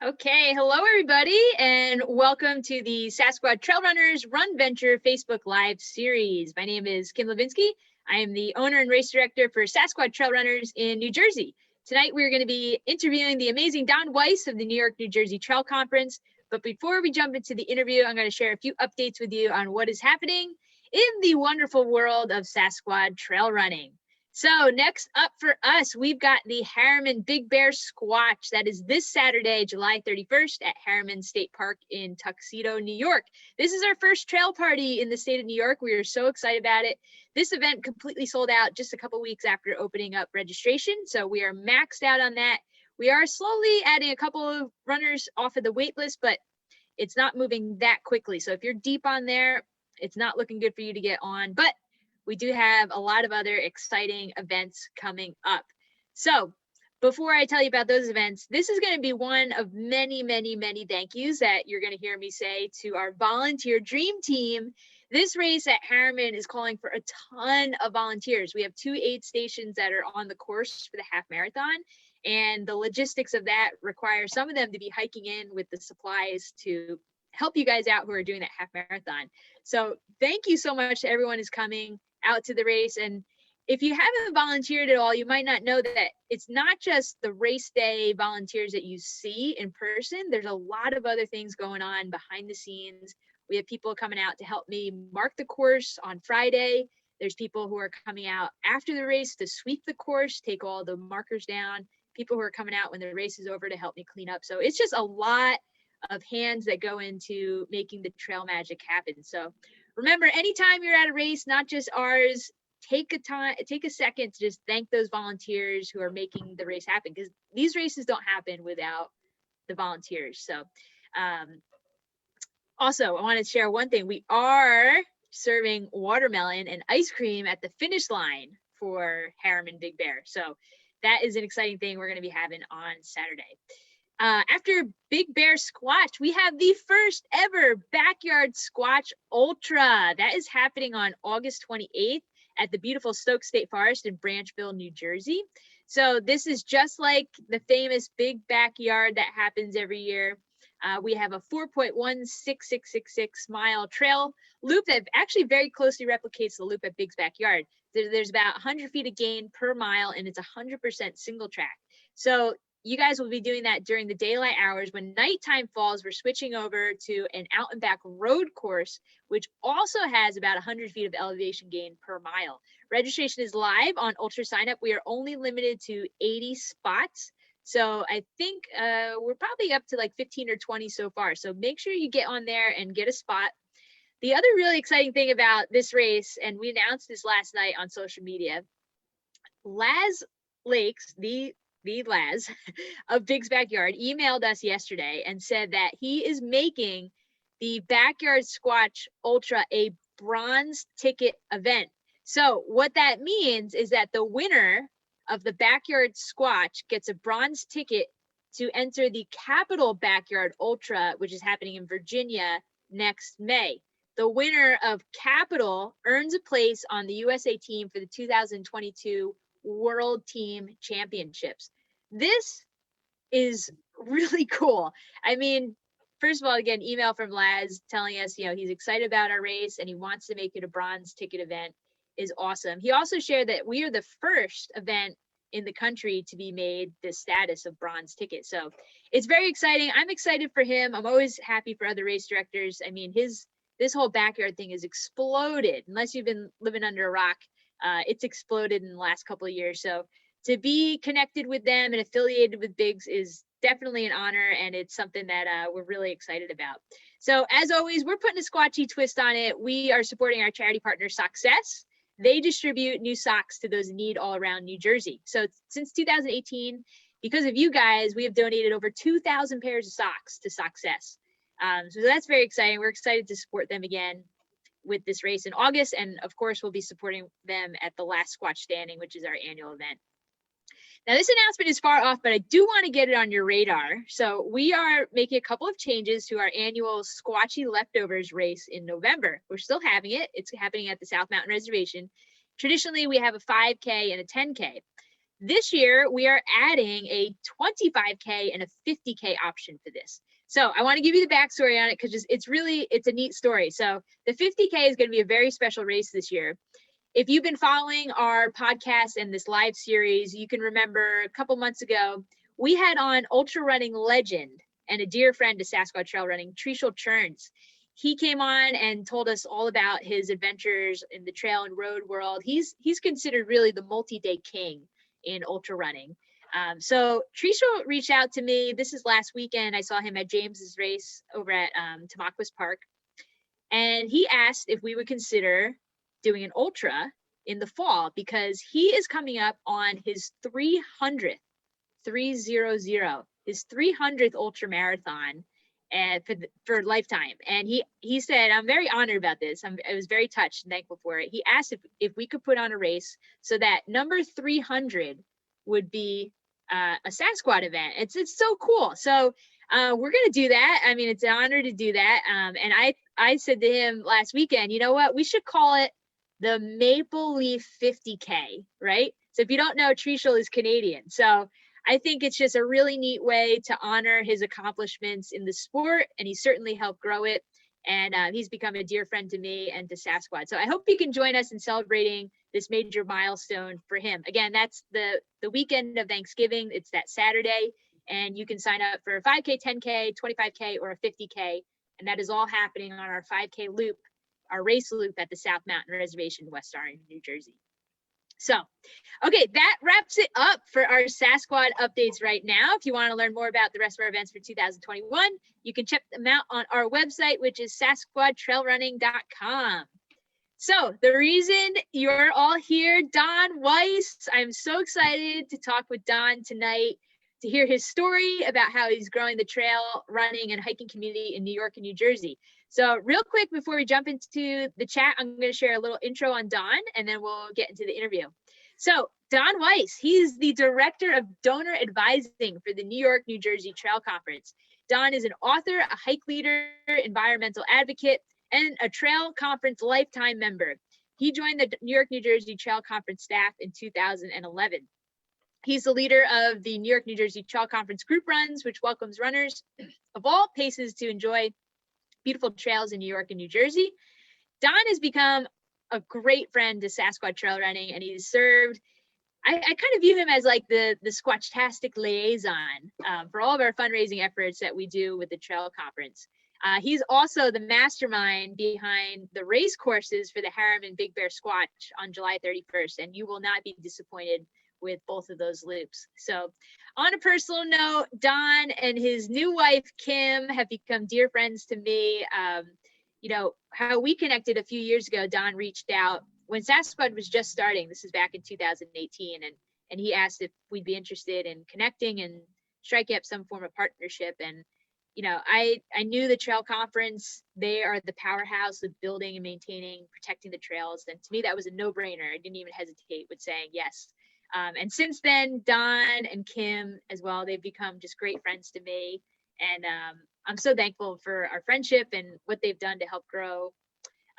Okay, hello everybody, and welcome to the Sassquad Trail Runners Runventure Facebook Live series. My name is Kim Levinsky. I am the owner and race director for Sassquad Trail Runners in New Jersey. Tonight we're going to be interviewing the amazing Don Weise of the New York, New Jersey Trail Conference. But before we jump into the interview, I'm going to share a few updates with you on what is happening in the wonderful world of Sassquad Trail Running. So next up for us, we've got the Harriman Big Bear SquaTCh. That is this Saturday, July 31st at Harriman State Park in Tuxedo, New York. This is our first trail party in the state of New York. We are so excited about it. This event completely sold out just a couple weeks after opening up registration. So we are maxed out on that. We are slowly adding a couple of runners off of the wait list, but it's not moving that quickly. So if you're deep on there, it's not looking good for you to get on. But we do have a lot of other exciting events coming up. So before I tell you about those events, this is going to be one of many, many, many thank yous that you're going to hear me say to our volunteer dream team. This race at Harriman is calling for a ton of volunteers. We have 2 aid stations that are on the course for the half marathon, and the logistics of that require some of them to be hiking in with the supplies to help you guys out who are doing that half marathon. So thank you so much to everyone who's coming out to the race. And if you haven't volunteered at all, you might not know that it's not just the race day volunteers that you see in person. There's a lot of other things going on behind the scenes. We have people coming out to help me mark the course on Friday. There's people who are coming out after the race to sweep the course, take all the markers down, people who are coming out when the race is over to help me clean up. So it's just a lot of hands that go into making the trail magic happen. So remember, anytime you're at a race, not just ours, take a second to just thank those volunteers who are making the race happen, because these races don't happen without the volunteers. So also, I want to share one thing. We are serving watermelon and ice cream at the finish line for Harriman Big Bear. So that is an exciting thing we're going to be having on Saturday. After Big Bear SquaTCh, we have the first ever Backyard SquaTCh Ultra. That is happening on August 28th at the beautiful Stoke State Forest in Branchville, New Jersey. So this is just like the famous Big Backyard that happens every year. We have a 4.16666 mile trail loop that actually very closely replicates the loop at Big's Backyard. There's about 100 feet of gain per mile, and it's 100% single track. So you guys will be doing that during the daylight hours. When nighttime falls, we're switching over to an out and back road course, which also has about 100 feet of elevation gain per mile. Registration is live on Ultra Sign Up. We are only limited to 80 spots. So I think we're probably up to like 15 or 20 so far. So make sure you get on there and get a spot. The other really exciting thing about this race, and we announced this last night on social media, Laz Lakes, the Laz of Big's Backyard, emailed us yesterday and said that he is making the Backyard SquaTCh Ultra a bronze ticket event. So what that means is that the winner of the Backyard SquaTCh gets a bronze ticket to enter the Capital Backyard Ultra, which is happening in Virginia next May. The winner of Capital earns a place on the USA team for the 2022 World Team Championships. This is really cool. I mean, first of all, again, email from Laz telling us, he's excited about our race and he wants to make it a bronze ticket event is awesome. He also shared that we are the first event in the country to be made the status of bronze ticket. So it's very exciting. I'm excited for him. I'm always happy for other race directors. I mean, this whole backyard thing has exploded. Unless you've been living under a rock, it's exploded in the last couple of years. So to be connected with them and affiliated with Biggs is definitely an honor, and it's something that we're really excited about. So as always, we're putting a squatchy twist on it. We are supporting our charity partner, Success. They distribute new socks to those in need all around New Jersey. So since 2018, because of you guys, we have donated over 2,000 pairs of socks to Success. So that's very exciting. We're excited to support them again with this race in August. And of course, we'll be supporting them at the Last Squatch Standing, which is our annual event. Now, this announcement is far off, but I do want to get it on your radar. So we are making a couple of changes to our annual Squatchy Leftovers race in November. We're still having it. It's happening at the South Mountain Reservation. Traditionally, we have a 5K and a 10K. this year we are adding a 25K and a 50K option for this. So I want to give you the backstory on it because it's a neat story. So the 50K is going to be a very special race this year. If you've been following our podcast and this live series, you can remember a couple months ago, we had on ultra running legend and a dear friend to Sassquad Trail Running, Trishul Churns. He came on and told us all about his adventures in the trail and road world. He's considered really the multi-day king in ultra running. So Trishul reached out to me. This is last weekend. I saw him at James's race over at Tamaquas Park. And he asked if we would consider doing an ultra in the fall because he is coming up on his 300th ultra marathon and for lifetime. And he said, I'm very honored about this. I was very touched and thankful for it. He asked if we could put on a race so that number 300 would be a Sassquad event. It's so cool. So we're going to do that. I mean, it's an honor to do that. And I said to him last weekend, you know what, we should call it the Maple Leaf 50K, right? So if you don't know, Trishul is Canadian. So I think it's just a really neat way to honor his accomplishments in the sport, and he certainly helped grow it. And he's become a dear friend to me and to Sassquad. So I hope you can join us in celebrating this major milestone for him. Again, that's the weekend of Thanksgiving. It's that Saturday, and you can sign up for a 5K, 10K, 25K, or a 50K. And that is all happening on our 5K loop, our race loop at the South Mountain Reservation, West Orange, New Jersey. So, okay, that wraps it up for our Sassquad updates right now. If you want to learn more about the rest of our events for 2021, you can check them out on our website, which is sassquadtrailrunning.com. So the reason you're all here, Don Weise, I'm so excited to talk with Don tonight to hear his story about how he's growing the trail running and hiking community in New York and New Jersey. So real quick, before we jump into the chat, I'm going to share a little intro on Don, and then we'll get into the interview. So Don Weise, he's the Director of Donor Advising for the New York, New Jersey Trail Conference. Don is an author, a hike leader, environmental advocate, and a Trail Conference lifetime member. He joined the New York, New Jersey Trail Conference staff in 2011. He's the leader of the New York, New Jersey Trail Conference group runs, which welcomes runners of all paces to enjoy beautiful trails in New York and New Jersey. Don has become a great friend to Sassquad Trail Running, and he's served, I kind of view him as like the squatchtastic liaison for all of our fundraising efforts that we do with the Trail Conference. He's also the mastermind behind the race courses for the Harriman Big Bear SquaTCh on July 31st, and you will not be disappointed with both of those loops. So on a personal note, Don and his new wife, Kim, have become dear friends to me. You know, how we connected a few years ago, Don reached out when Sassquad was just starting. This is back in 2018. And he asked if we'd be interested in connecting and striking up some form of partnership. And, you know, I knew the Trail Conference, they are the powerhouse of building and maintaining, protecting the trails. And to me, that was a no-brainer. I didn't even hesitate with saying yes. And since then, Don and Kim as well, they've become just great friends to me. And I'm so thankful for our friendship and what they've done to help grow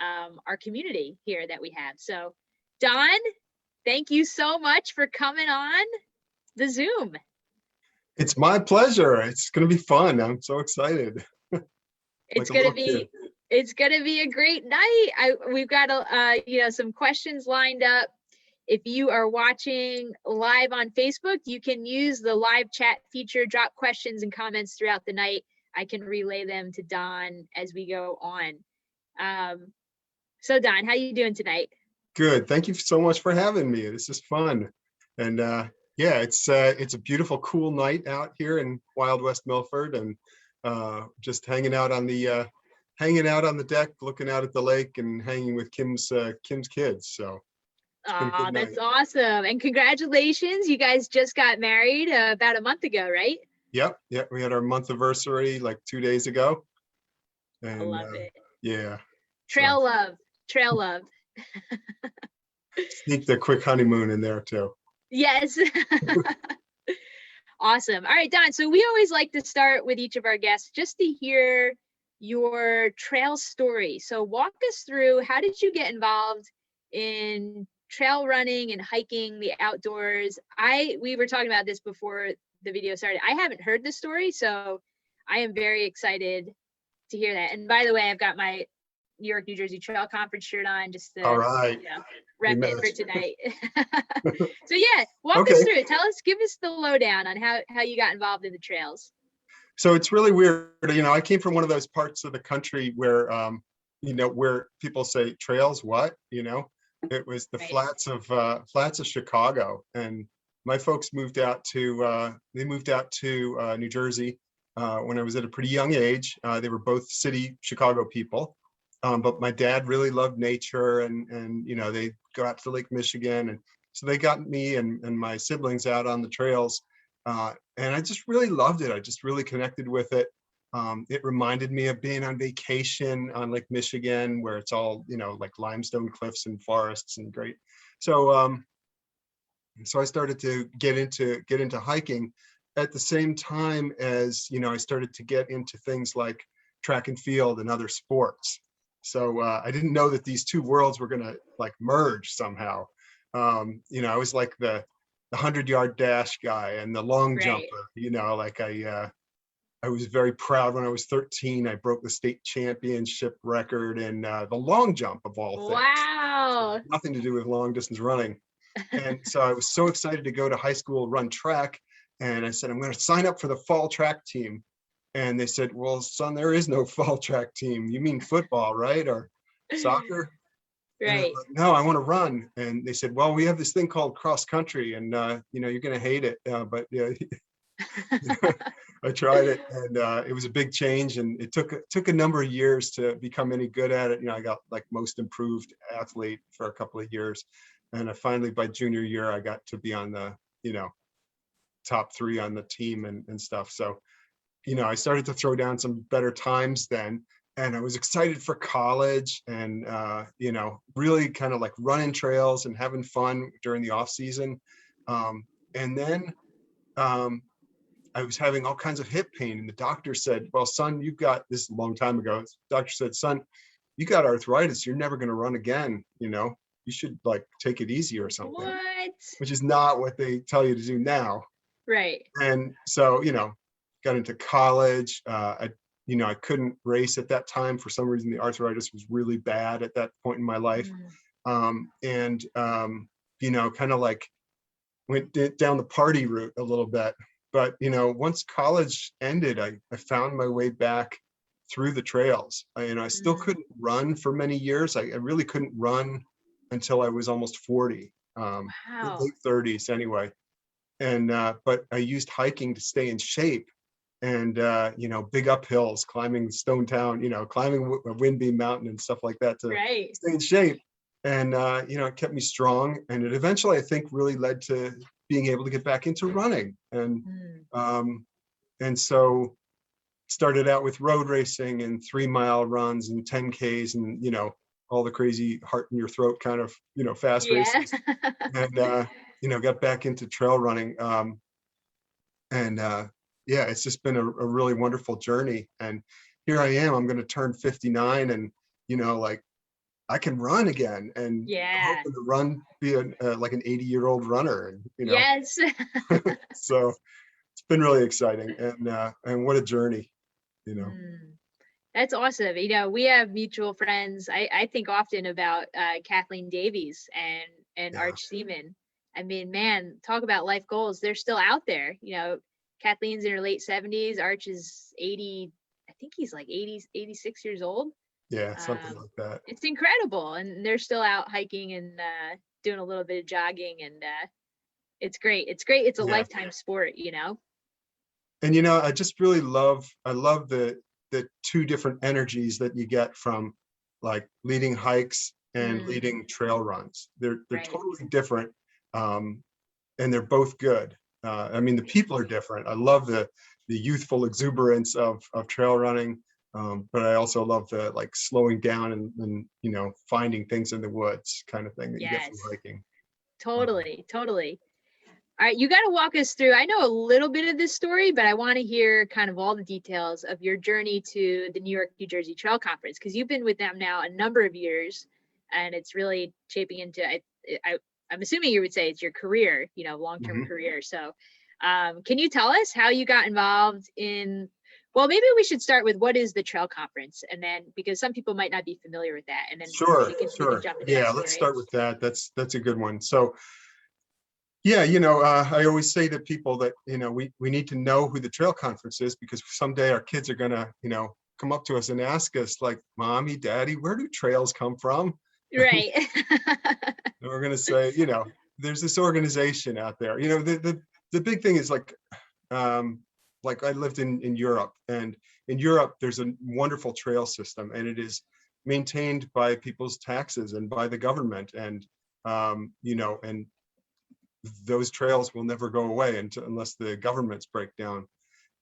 our community here that we have. So Don, thank you so much for coming on the Zoom. It's my pleasure. It's going to be fun. I'm so excited. It's going to be a great night. We've got some questions lined up. If you are watching live on Facebook, you can use the live chat feature, drop questions and comments throughout the night. I can relay them to Don as we go on. So Don, how you doing tonight? Good. Thank you so much for having me. This is fun. And yeah, it's a beautiful, cool night out here in Wild West Milford, and just hanging out on the deck, looking out at the lake, and hanging with Kim's kids. So. Oh, that's awesome. And congratulations. You guys just got married about a month ago, right? Yep. Yeah. We had our month anniversary like 2 days ago. And, I love it. Yeah. Trail love. Sneak the quick honeymoon in there too. Yes. Awesome. All right, Don. So we always like to start with each of our guests just to hear your trail story. So walk us through, how did you get involved in trail running and hiking, the outdoors. We were talking about this before the video started. I haven't heard this story, so I am very excited to hear that. And by the way, I've got my New York, New Jersey Trail Conference shirt on, just to All right. rep it for tonight. So yeah, walk Okay. us through it. Give us the lowdown on how you got involved in the trails. So it's really weird. I came from one of those parts of the country where, where people say trails, what, it was the flats of Chicago. And my folks moved out to New Jersey when I was at a pretty young age. They were both city Chicago people. But my dad really loved nature, and they go out to Lake Michigan, and so they got me and my siblings out on the trails, and I just really loved it. I just really connected with it. It reminded me of being on vacation on Lake Michigan, where it's all like limestone cliffs and forests and great. So so I started to get into hiking at the same time as I started to get into things like track and field and other sports. So I didn't know that these two worlds were going to like merge somehow. I was like the 100-yard dash guy and the long jumper. Like I was very proud when I was 13. I broke the state championship record in the long jump of all things. Wow! So nothing to do with long distance running. And so I was so excited to go to high school, run track, and I said, I'm going to sign up for the fall track team. And they said, well, son, there is no fall track team. You mean football, right? Or soccer? Right. Like, no, I want to run. And they said, well, we have this thing called cross country, and you're going to hate it. But yeah, I tried it, and it was a big change. And it took a number of years to become any good at it. I got like most improved athlete for a couple of years. And I finally, by junior year, I got to be on the, top 3 on the team and stuff. So I started to throw down some better times then, and I was excited for college and, really kind of like running trails and having fun during the off season. And then I was having all kinds of hip pain, and the doctor said, well, son, you've got this a long time ago. The doctor said, son, you got arthritis. You're never going to run again. You should like take it easy or something. What? Which is not what they tell you to do now. Right. And so, got into college. I couldn't race at that time. For some reason, the arthritis was really bad at that point in my life. And kind of like went down the party route a little bit. But, once college ended, I found my way back through the trails. I still couldn't run for many years. I really couldn't run until I was almost 40, Wow. late 30s anyway. And, but I used hiking to stay in shape. And, big uphills, climbing Stone Town, climbing Windbeam Mountain and stuff like that to stay in shape. And, it kept me strong. And it eventually, I think, really led to being able to get back into running. And so started out with road racing and 3-mile runs and 10Ks and, all the crazy heart in your throat kind of, fast races. And, got back into trail running. Yeah, it's just been a really wonderful journey. And here I am, I'm going to turn 59 and, like I can run again and hoping to run, be like an 80-year-old runner. And, Yes. So it's been really exciting and what a journey, That's awesome. We have mutual friends. I think often about Kathleen Davies and Arch Seaman. I mean, man, talk about life goals. They're still out there. Kathleen's in her late 70s. Arch is 80. I think he's like 80, 86 years old. Yeah, something like that. It's incredible. And they're still out hiking and doing a little bit of jogging. And it's great. It's great. It's a lifetime sport, And, I just really love the 2 different energies that you get from like leading hikes and leading trail runs. They're totally different. And they're both good. I mean, the people are different. I love the youthful exuberance of trail running. But I also love the like slowing down and finding things in the woods kind of thing that you get from hiking. Totally. All right, you got to walk us through. I know a little bit of this story, but I want to hear kind of all the details of your journey to the New York, New Jersey Trail Conference, because you've been with them now a number of years, and it's really shaping into, I'm assuming you would say it's your career, you know, long-term Mhm. career. So can you tell us how you got involved in, well, maybe we should start with what is the trail conference, and then, because some people might not be familiar with that, and then Sure, we can sure. jump into that Yeah, let's story. start with that. That's a good one. So yeah, you know, I always say to people that, you know, we need to know who the trail conference is, because someday our kids are gonna, you know, come up to us and ask us like, Mommy, Daddy, where do trails come from? Right. And we're gonna say, you know, there's this organization out there. You know, the big thing is like I lived in Europe, and in Europe there's a wonderful trail system, and it is maintained by people's taxes and by the government, and you know, and those trails will never go away unless the governments break down.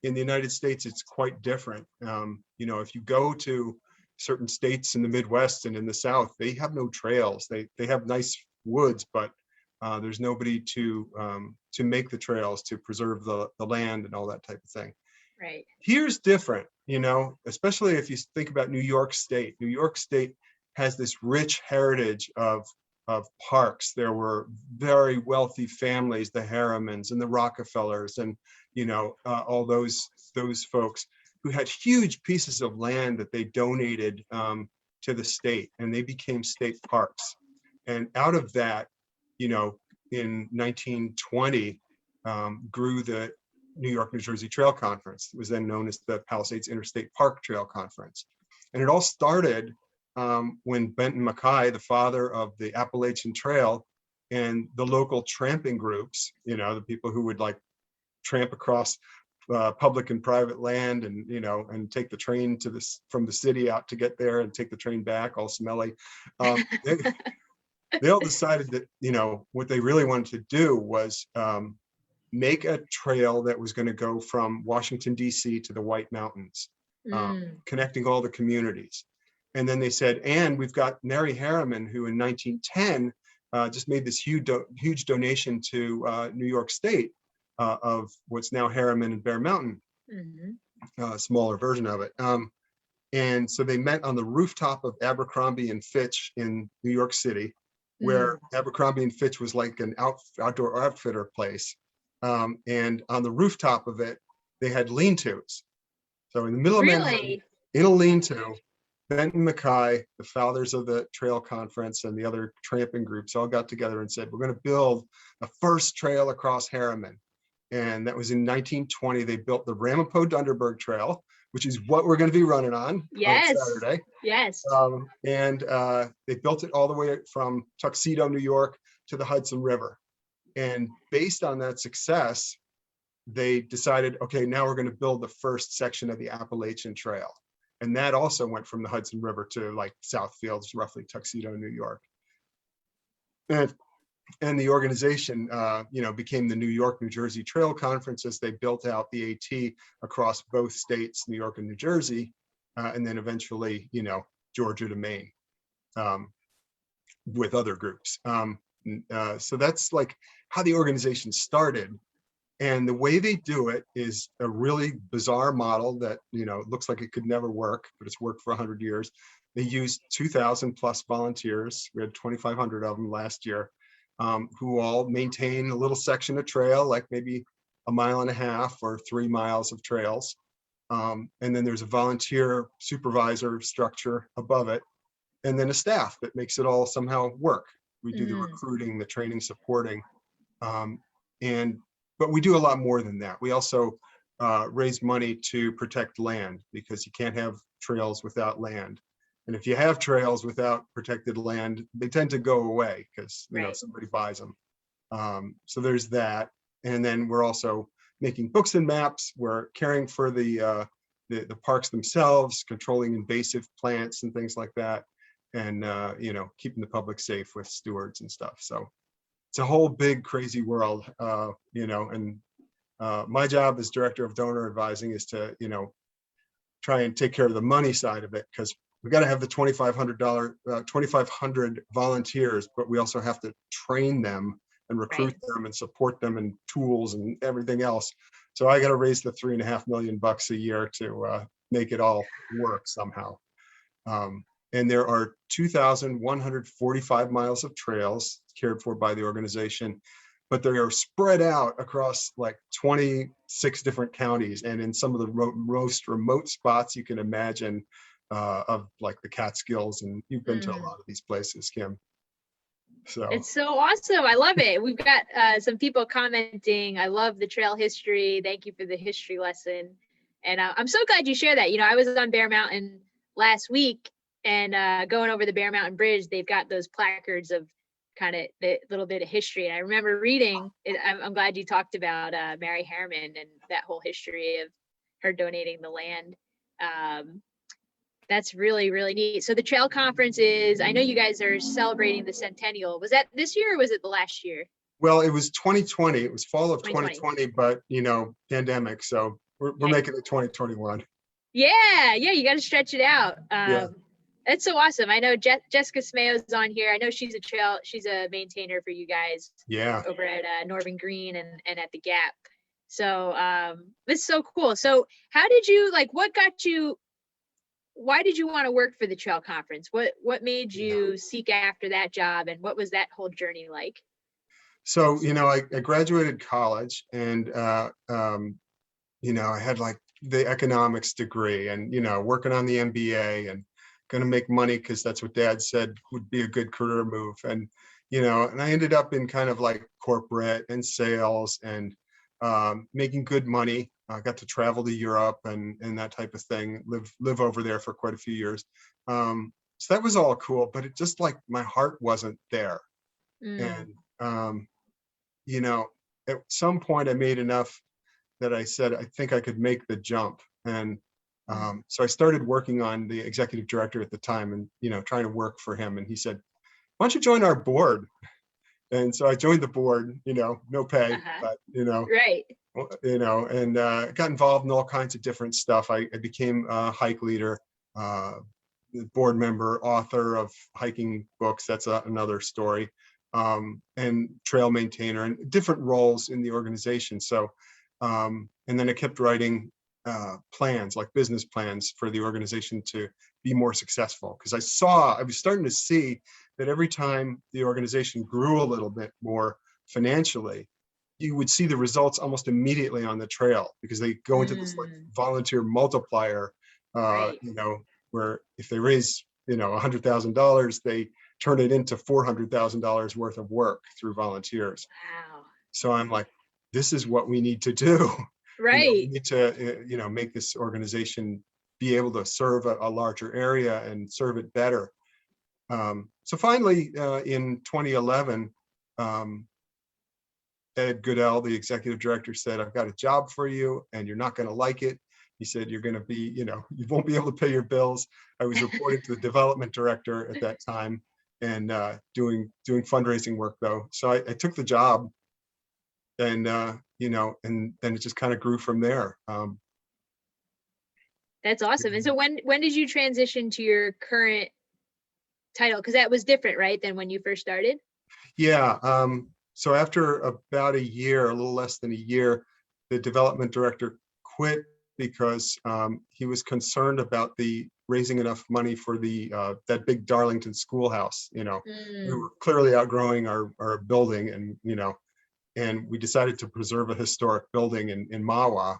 In the United States, it's quite different. You know, if you go to certain states in the Midwest and in the South, they have no trails. They have nice woods, but there's nobody to make the trails, to preserve the land and all that type of thing. Right. Here's different, you know, especially if you think about New York State. New York State has this rich heritage of parks. There were very wealthy families, the Harrimans and the Rockefellers, and you know, all those folks who had huge pieces of land that they donated to the state, and they became state parks. And out of that, you know, in 1920, grew the New York, New Jersey Trail Conference. It was then known as the Palisades Interstate Park Trail Conference. And it all started when Benton Mackay, the father of the Appalachian Trail, and the local tramping groups, you know, the people who would like tramp across public and private land, and you know, and take the train to this from the city out to get there, and take the train back all smelly. They all decided that, you know, what they really wanted to do was make a trail that was going to go from Washington, D.C. to the White Mountains, connecting all the communities. And then they said, and we've got Mary Harriman, who in 1910 just made this huge donation to New York State of what's now Harriman and Bear Mountain, smaller version of it. And so they met on the rooftop of Abercrombie and Fitch in New York City, where Abercrombie and Fitch was like an outdoor outfitter place. And on the rooftop of it, they had lean-tos. So in the middle of Manhattan, in a lean-to, Benton Mackay, the founders of the trail conference and the other tramping groups all got together and said, we're going to build the first trail across Harriman. And that was in 1920. They built the Ramapo Trail, which is what we're going to be running on Saturday. Yes. And they built it all the way from Tuxedo, New York to the Hudson River. And based on that success, they decided, okay, now we're going to build the first section of the Appalachian Trail. And that also went from the Hudson River to like Southfields, roughly Tuxedo, New York. And the organization, you know, became the New York, New Jersey Trail Conference as they built out the AT across both states, New York and New Jersey, and then eventually, you know, Georgia to Maine, with other groups. So that's like how the organization started. And the way they do it is a really bizarre model that, you know, looks like it could never work, but it's worked for 100 years. They used 2,000 plus volunteers. We had 2,500 of them last year, who all maintain a little section of trail, like maybe 1.5 miles or 3 miles of trails. And then there's a volunteer supervisor structure above it, and then a staff that makes it all somehow work. We do the recruiting, the training, supporting, but we do a lot more than that. We also raise money to protect land, because you can't have trails without land. And if you have trails without protected land, they tend to go away because, you know, somebody buys them. So there's that. And then we're also making books and maps. We're caring for the parks themselves, controlling invasive plants and things like that, and you know, keeping the public safe with stewards and stuff. So it's a whole big crazy world, you know. And my job as director of donor advising is to, you know, try and take care of the money side of it, because we got to have the $2,500 volunteers, but we also have to train them and recruit them and support them and tools and everything else. So I got to raise the $3.5 million a year to make it all work somehow. and there are 2,145 miles of trails cared for by the organization, but they are spread out across like 26 different counties and in some of the most remote spots you can imagine, of like the Catskills, and you've been to a lot of these places, Kim. So it's so awesome. I love it. We've got some people commenting. I love the trail history. Thank you for the history lesson. And I'm so glad you share that. You know, I was on Bear Mountain last week, and going over the Bear Mountain Bridge, they've got those placards of kind of the little bit of history. And I remember reading it. I'm glad you talked about Mary Harriman and that whole history of her donating the land. That's really, really neat. So the trail conference is, I know you guys are celebrating the centennial. Was that this year or was it the last year? well, it was 2020. It was fall of 2020. 2020, but you know, pandemic. So we're making it 2021. Yeah, you got to stretch it out. Yeah. It's so awesome. I know Jessica Smayo's on here. I know she's a maintainer for you guys. Yeah. Over at Northern Green and at the Gap. So it's so cool. So how did you, like, why did you want to work for the trail conference? What made you seek after that job, and what was that whole journey like? So, you know, I graduated college, and, you know, I had like the economics degree, and, you know, working on the MBA and going to make money because that's what Dad said would be a good career move. And, you know, and I ended up in kind of like corporate and sales and making good money. I got to travel to Europe and that type of thing, live over there for quite a few years. So that was all cool, but it just like my heart wasn't there. And, you know, at some point I made enough that I said, I think I could make the jump. And so I started working on the executive director at the time and, you know, trying to work for him. And he said, why don't you join our board? And so I joined the board, you know, no pay, but, you know, right. You know, and got involved in all kinds of different stuff. I became a hike leader, board member, author of hiking books. That's another story. And trail maintainer and different roles in the organization. So, and then I kept writing plans, like business plans for the organization to be more successful. Because I was starting to see that every time the organization grew a little bit more financially, you would see the results almost immediately on the trail, because they go into this like volunteer multiplier, you know, where if they raise, you know, $100,000, they turn it into $400,000 worth of work through volunteers. Wow. So I'm like, this is what we need to do. Right. You know, we need to, you know, make this organization be able to serve a larger area and serve it better. So finally, in 2011, Ed Goodell, the executive director, said, I've got a job for you and you're not going to like it. He said, you're going to be, you know, you won't be able to pay your bills. I was reporting to the development director at that time and doing fundraising work though. So I took the job, and, you know, and then it just kind of grew from there. That's awesome. And so when did you transition to your current title? Because that was different, right, than when you first started? Yeah. So after about a year, a little less than a year, the development director quit because he was concerned about the raising enough money for the that big Darlington schoolhouse. You know, we were clearly outgrowing our building, and you know, and we decided to preserve a historic building in Mahwah,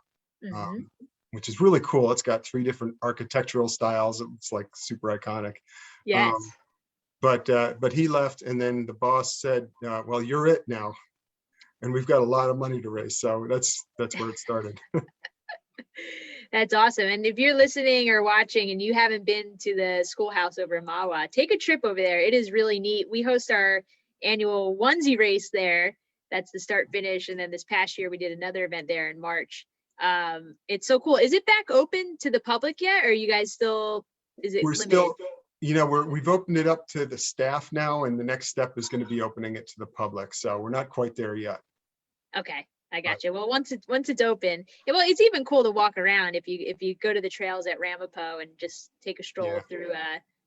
which is really cool. It's got 3 different architectural styles. It's like super iconic. Yes. But he left, and then the boss said, well, you're it now, and we've got a lot of money to raise. So that's where it started. That's awesome. And if you're listening or watching and you haven't been to the schoolhouse over in Mahwah, take a trip over there. It is really neat. We host our annual onesie race there. That's the start finish. And then this past year we did another event there in March. It's so cool. Is it back open to the public yet? Or are you guys still, is it We're limited? still, you know, we've opened it up to the staff now, and the next step is going to be opening it to the public. So we're not quite there yet. Okay, I got you. Well, once it's open, well, it's even cool to walk around if you go to the trails at Ramapo and just take a stroll through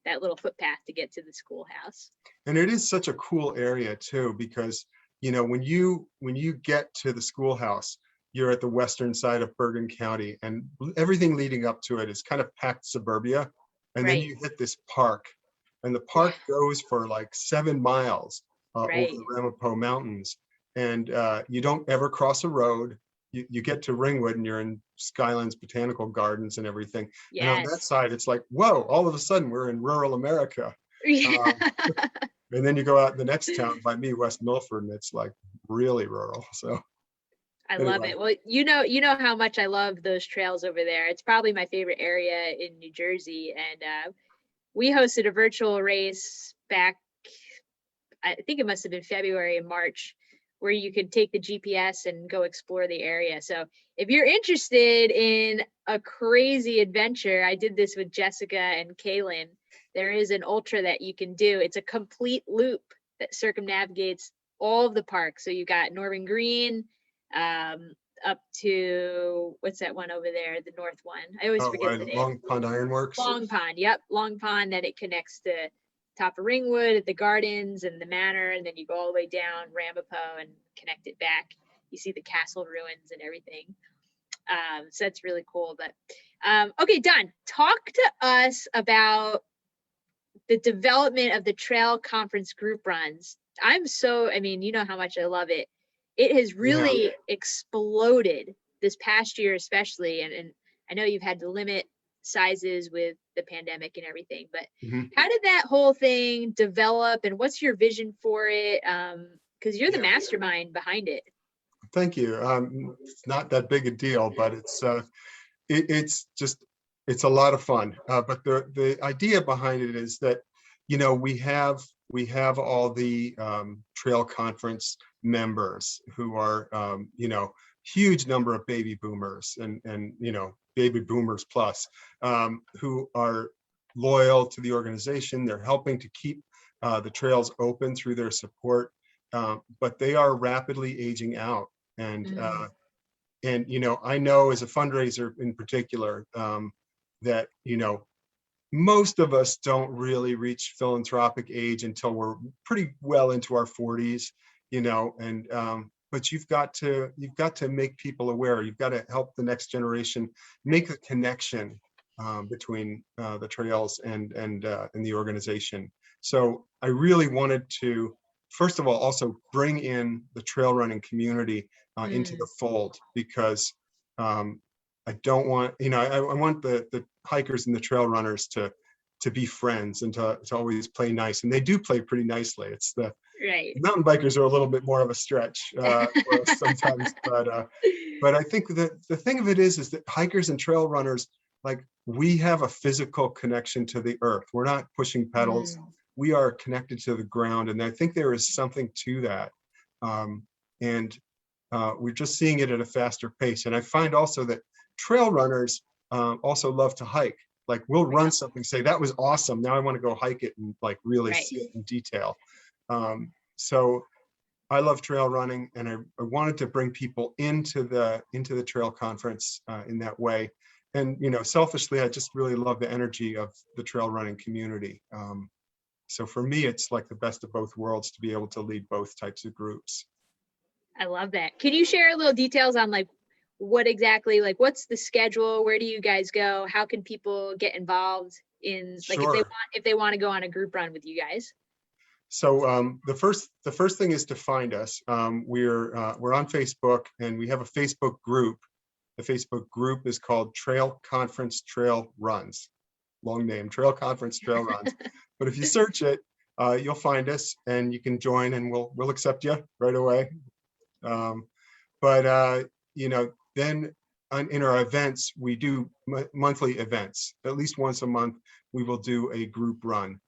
that little footpath to get to the schoolhouse. And it is such a cool area too, because you know, when you get to the schoolhouse, you're at the western side of Bergen County, and everything leading up to it is kind of packed suburbia. And then Right. you hit this park, and the park goes for like 7 miles over Right. the Ramapo Mountains. And you don't ever cross a road. You get to Ringwood and you're in Skylands Botanical Gardens and everything. And on that Yes. side, it's like, whoa, all of a sudden we're in rural America. Yeah. Um, and then you go out the next town by me, West Milford, and it's like really rural. So I love anyway, it. Well, you know how much I love those trails over there. It's probably my favorite area in New Jersey. And we hosted a virtual race back, I think it must have been February and March, where you could take the GPS and go explore the area. So if you're interested in a crazy adventure, I did this with Jessica and Kaylin. There is an ultra that you can do. It's a complete loop that circumnavigates all of the parks. So you got Northern Green, up to what's that one over there, the north one. I always forget the name. Long Pond Ironworks. Long Pond. Yep, Long Pond. Then it connects to top of Ringwood, the gardens and the manor, and then you go all the way down Ramapo and connect it back. You see the castle ruins and everything. So that's really cool. But okay, Don, talk to us about the development of the trail conference group runs. I mean, you know how much I love it. It has really exploded this past year, especially. And I know you've had to limit sizes with the pandemic and everything, but how did that whole thing develop and what's your vision for it? Because you're the mastermind behind it. Thank you. It's not that big a deal, but it's just, it's a lot of fun. But the idea behind it is that, you know, we have all the trail conference members who are, you know, huge number of baby boomers and you know, baby boomers plus, who are loyal to the organization. They're helping to keep the trails open through their support, but they are rapidly aging out. And you know, I know as a fundraiser in particular, that, you know, most of us don't really reach philanthropic age until we're pretty well into our 40s, you know, and but you've got to make people aware. You've got to help the next generation make a connection between the trails and the organization. So I really wanted to, first of all, also bring in the trail running community into the fold, because I don't want, you know, I want the hikers and the trail runners to be friends and to always play nice, and they do play pretty nicely. It's the mountain bikers are a little bit more of a stretch for us sometimes, but I think that the thing of it is that hikers and trail runners, like, we have a physical connection to the earth. We're not pushing pedals. We are connected to the ground, and I think there is something to that. And we're just seeing it at a faster pace. And I find also that trail runners also love to hike. Like, we'll run something, say, that was awesome, now I want to go hike it and like really see it in detail. So I love trail running, and I wanted to bring people into the trail conference in that way. And, you know, selfishly, I just really love the energy of the trail running community. So for me, it's like the best of both worlds to be able to lead both types of groups. I love that. Can you share a little details on like what exactly, like what's the schedule? Where do you guys go? How can people get involved in, like, if they want to go on a group run with you guys? So the first thing is to find us. We're on Facebook, and we have a Facebook group. The Facebook group is called Trail Conference Trail Runs. Long name, Trail Conference Trail Runs. But if you search it, you'll find us, and you can join, and we'll accept you right away. You know, then in our events, we do monthly events. At least once a month, we will do a group run.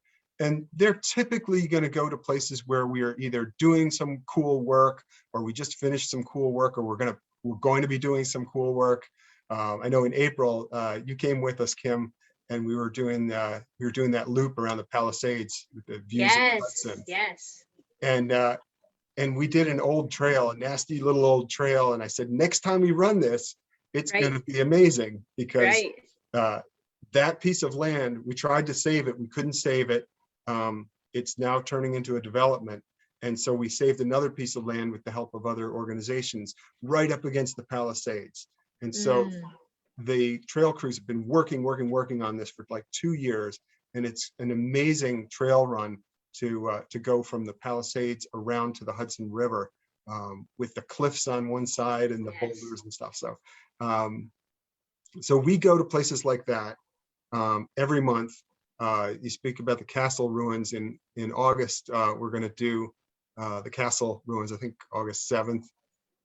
And they're typically going to go to places where we are either doing some cool work, or we just finished some cool work, or we're going to be doing some cool work. I know in April, you came with us, Kim, and we were doing that loop around the Palisades with the views of the Hudson. Yes. And we did an old trail, a nasty little old trail. And I said, next time we run this, it's going to be amazing, because that piece of land, we tried to save it. We couldn't save it. It's now turning into a development. And so we saved another piece of land with the help of other organizations right up against the Palisades. And so the trail crews have been working on this for like 2 years, and it's an amazing trail run to go from the Palisades around to the Hudson River, with the cliffs on one side and the boulders and stuff. So so we go to places like that every month. You speak about the castle ruins in August. We're going to do the castle ruins, I think August 7th.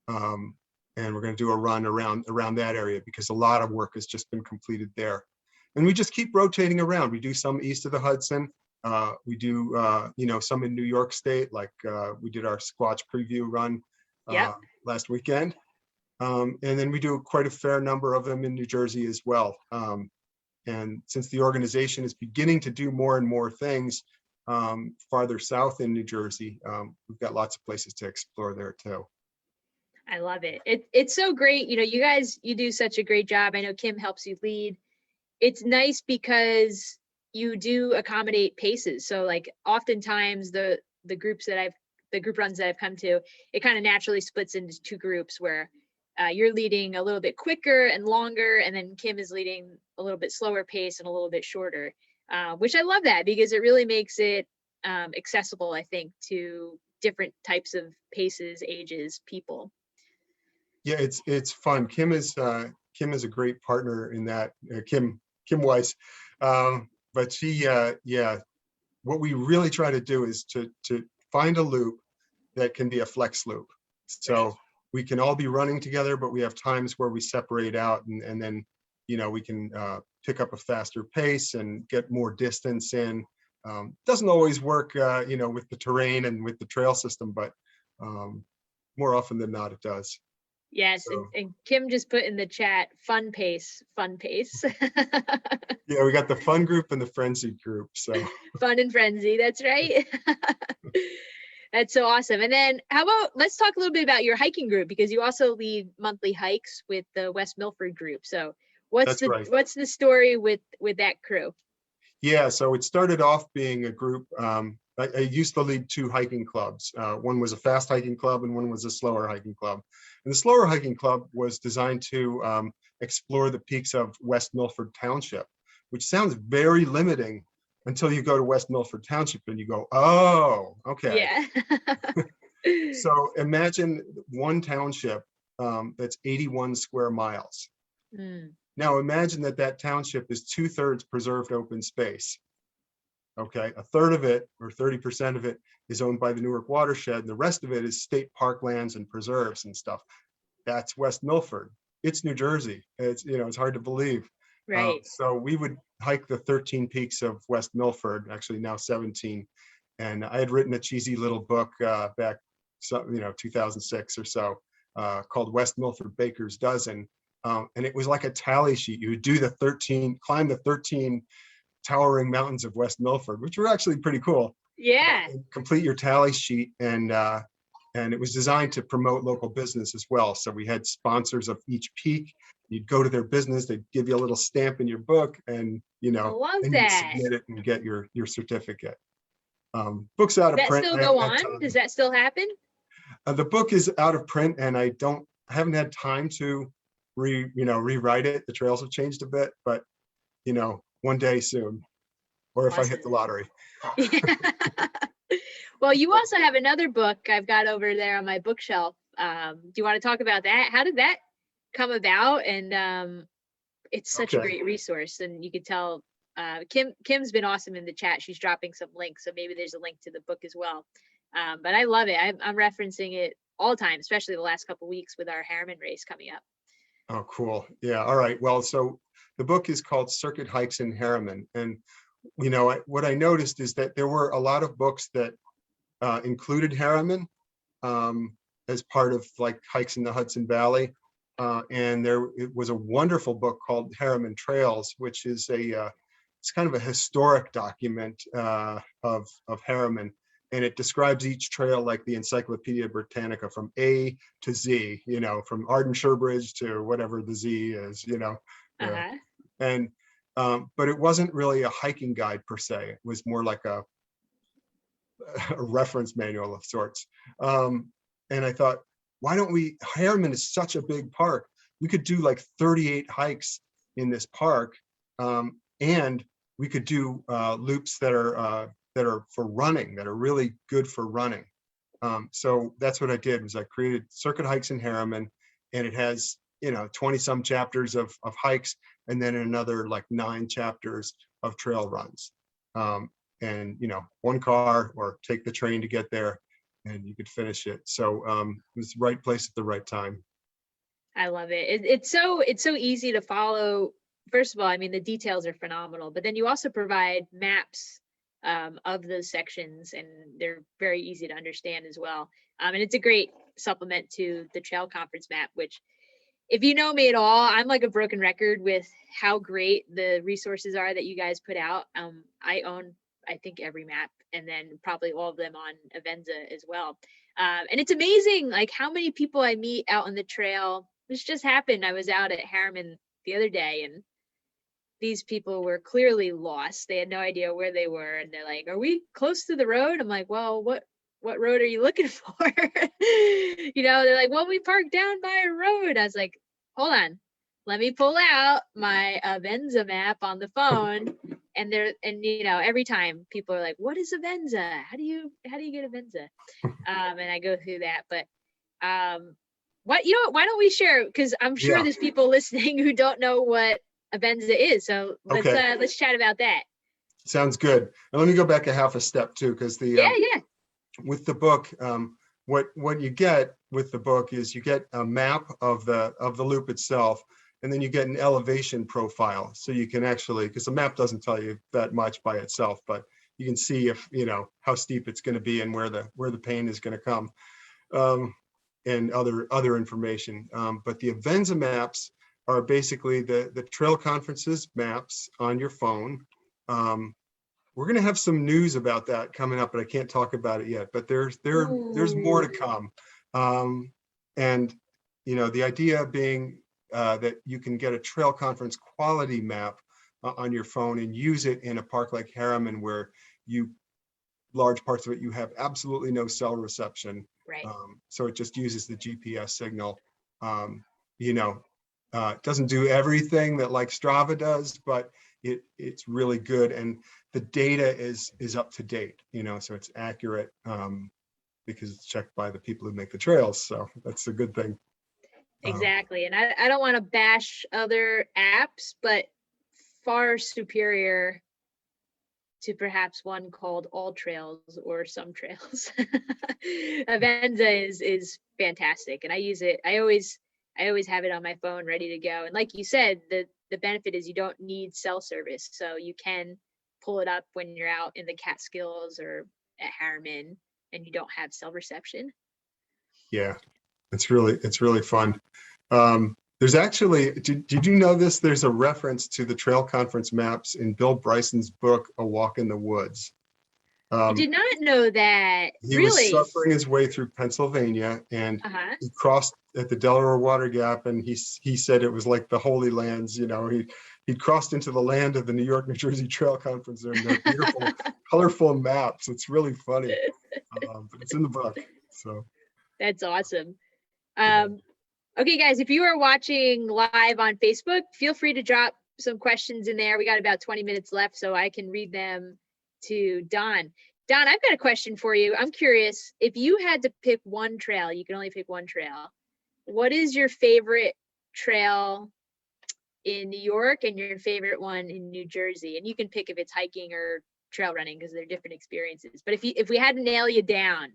And we're going to do a run around that area because a lot of work has just been completed there. And we just keep rotating around. We do some east of the Hudson. We do, you know, some in New York State, like we did our SquaTCh preview run last weekend. And then we do quite a fair number of them in New Jersey as well. And since the organization is beginning to do more and more things farther south in New Jersey, we've got lots of places to explore there too. I love it. It's so great. You know, you guys, you do such a great job. I know Kim helps you lead. It's nice because you do accommodate paces. So like oftentimes the group runs that I've come to, it kind of naturally splits into 2 groups where you're leading a little bit quicker and longer, and then Kim is leading a little bit slower pace and a little bit shorter, which I love that because it really makes it accessible, I think, to different types of paces, ages, people. Yeah, it's fun. Kim is a great partner in that. Kim Weise, but she what we really try to do is to find a loop that can be a flex loop. So we can all be running together, but we have times where we separate out, and then, you know, we can pick up a faster pace and get more distance in. Doesn't always work, you know, with the terrain and with the trail system, but more often than not, it does. Yes, so, and Kim just put in the chat, fun pace. Yeah, we got the fun group and the frenzied group. So fun and frenzy, that's right. That's so awesome. And then how about, let's talk a little bit about your hiking group, because you also lead monthly hikes with the West Milford group. So what's the story with that crew? Yeah, so it started off being a group. I used to lead 2 hiking clubs. One was a fast hiking club and one was a slower hiking club. And the slower hiking club was designed to explore the peaks of West Milford Township, which sounds very limiting until you go to West Milford Township and you go, oh, okay. Yeah. So imagine one township that's 81 square miles. Mm. Now imagine that township is 2/3 preserved open space. Okay, 1/3 of it, or 30% of it, is owned by the Newark watershed, and the rest of it is state parklands and preserves and stuff. That's West Milford. It's New Jersey. It's, you know, it's hard to believe. Right. So we would hike the 13 peaks of West Milford, actually now 17. And I had written a cheesy little book back, you know, 2006 or so, called West Milford Baker's Dozen. And it was like a tally sheet. You would do climb the 13 towering mountains of West Milford, which were actually pretty cool. Yeah. Complete your tally sheet, and it was designed to promote local business as well. So we had sponsors of each peak. You'd go to their business, they'd give you a little stamp in your book, and, you know, then you submit it and get your certificate. Book's out of print. Does that still go on? Does that still happen? The book is out of print, and I haven't had time to rewrite it. The trails have changed a bit, but, you know, one day soon, or if I hit the lottery. Well, you also have another book I've got over there on my bookshelf. Do you want to talk about that? How did that come about? And it's such a great resource, and you could tell Kim's been awesome in the chat. She's dropping some links, so maybe there's a link to the book as well. But I love it. I'm referencing it all the time, especially the last couple of weeks with our Harriman race coming up. Oh, cool. Yeah. All right. Well, so the book is called Circuit Hikes in Harriman. And, you know, what I noticed is that there were a lot of books that included Harriman as part of like hikes in the Hudson Valley. And it was a wonderful book called Harriman Trails, which is it's kind of a historic document of Harriman. And it describes each trail like the Encyclopedia Britannica from A to Z, you know, from Ardenshire Bridge to whatever the Z is, you know. And but it wasn't really a hiking guide per se. It was more like a reference manual of sorts. And I thought, why don't Harriman is such a big park. we could do like 38 hikes in this park, and we could do loops that are for running, that are really good for running. So that's what I did, was I created Circuit Hikes in Harriman, and it has, 20 some chapters of hikes, and then another like 9 chapters of trail runs. And one car or take the train to get there, and you could finish it. So it was the right place at the right time. I love it. It's so easy to follow. First of all, I mean, the details are phenomenal, but then you also provide maps of those sections, and they're very easy to understand as well. And it's a great supplement to the trail conference map, which, if you know me at all, I'm like a broken record with how great the resources are that you guys put out. I own, I think, every map, and then probably all of them on Avenza as well. And it's amazing, like, how many people I meet out on the trail. This just happened. I was out at Harriman the other day, and these people were clearly lost. They had no idea where they were, and they're like, "Are we close to the road?" I'm like, "Well, what road are you looking for?" They're like, "Well, we parked down by a road." I was like, "Hold on, let me pull out my Avenza map on the phone." And every time people are like, "What is Avenza? How do you get Avenza?" And I go through that. But why don't we share? Because I'm sure Yeah. there's people listening who don't know what Avenza is. So let's chat about that. Sounds good. And let me go back a half a step too, because with the book, what you get with the book is you get a map of the loop itself, and then you get an elevation profile. So you can actually, because the map doesn't tell you that much by itself, but you can see if how steep it's going to be and where the pain is going to come, and other information. But the Avenza maps are basically the trail conferences maps on your phone. We're going to have some news about that coming up, but I can't talk about it yet. But there's more to come. And the idea being that you can get a trail conference quality map on your phone and use it in a park like Harriman, where large parts of it you have absolutely no cell reception. Right. So it just uses the GPS signal. It doesn't do everything that like Strava does, but it's really good, and the data is up to date. So it's accurate, because it's checked by the people who make the trails. So that's a good thing. Exactly. And I don't want to bash other apps, but far superior to perhaps one called All Trails or Some Trails. Avenza is fantastic, and I use it. I always have it on my phone ready to go. And like you said, the benefit is you don't need cell service, so you can pull it up when you're out in the Catskills or at Harriman and you don't have cell reception. Yeah, it's really fun. There's actually, did you know this? There's a reference to the trail conference maps in Bill Bryson's book, A Walk in the Woods. I did not know that. He Really? was suffering his way through Pennsylvania, and he crossed at the Delaware Water Gap, and he said it was like the Holy Lands. He'd crossed into the land of the New York, New Jersey Trail Conference. They're beautiful, colorful maps. It's really funny, but it's in the book. So that's awesome. Okay, guys, if you are watching live on Facebook, feel free to drop some questions in there. We got about 20 minutes left, so I can read them to Don. Don, I've got a question for you. I'm curious, if you had to pick one trail, you can only pick one trail. What is your favorite trail in New York and your favorite one in New Jersey? And you can pick if it's hiking or trail running, because they're different experiences. But if we had to nail you down,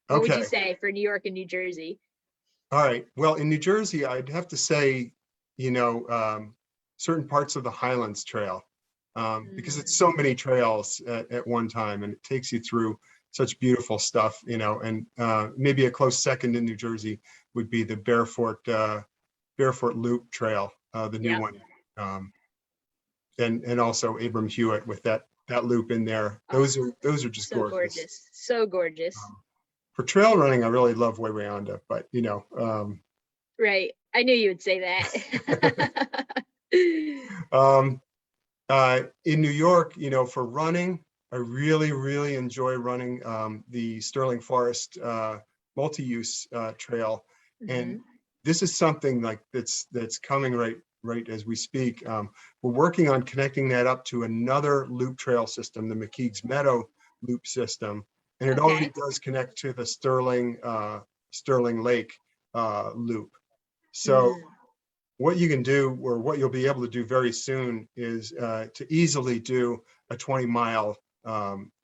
what would you say for New York and New Jersey? All right. Well, in New Jersey, I'd have to say, certain parts of the Highlands Trail, because it's so many trails at one time, and it takes you through such beautiful stuff, and maybe a close second in New Jersey would be the Barefoot Loop Trail, the new one. And also Abram Hewitt with that loop in there. Those are just so gorgeous. So gorgeous. For trail running, I really love Wayanda, but right. I knew you would say that. In New York, for running, I really, really enjoy running the Sterling Forest multi-use trail. And this is something like that's coming right as we speak. We're working on connecting that up to another loop trail system, the McKeegs Meadow loop system, and it already Okay. does connect to the Sterling Lake loop. So Mm, what you can do, or what you'll be able to do very soon, is to easily do a 20-mile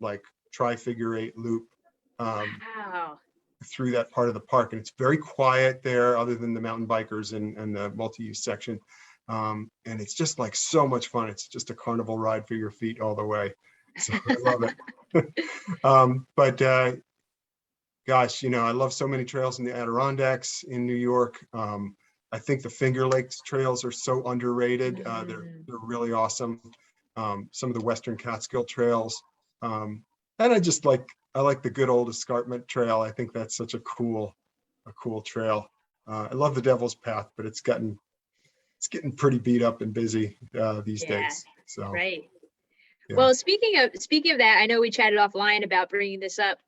like tri-figure 8 loop wow. through that part of the park. And it's very quiet there, other than the mountain bikers and the multi-use section. And it's just like so much fun. It's just a carnival ride for your feet all the way. So I love it. But gosh, I love so many trails in the Adirondacks in New York. I think the Finger Lakes trails are so underrated. Mm, They're really awesome. Some of the Western Catskill trails. And I like the good old escarpment trail. I think that's such a cool trail. I love the Devil's Path, but it's getting pretty beat up and busy these yeah, days. So right. yeah. Well, speaking of that, I know we chatted offline about bringing this up.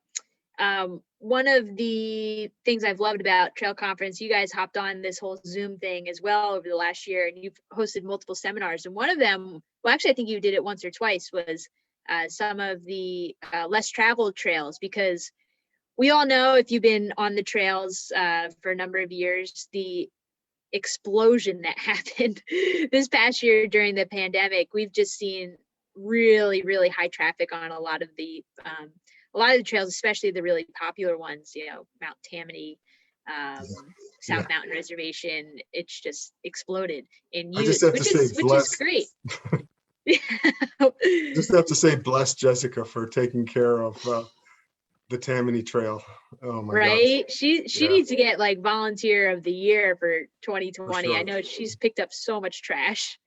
One of the things I've loved about Trail Conference, you guys hopped on this whole Zoom thing as well over the last year, and you've hosted multiple seminars. And one of them, well, actually, I think you did it once or twice, was some of the less traveled trails, because we all know, if you've been on the trails for a number of years, the explosion that happened this past year during the pandemic. We've just seen really, really high traffic on a lot of the trails, especially the really popular ones, Mount Tammany, um, Yeah. South Mountain Reservation. It's just exploded in I just use, have to say which is bless great. just have to say bless Jessica for taking care of the Tammany Trail. Oh my gosh. Right? She Yeah, needs to get like volunteer of the year for for 2020. I sure. know she's picked up so much trash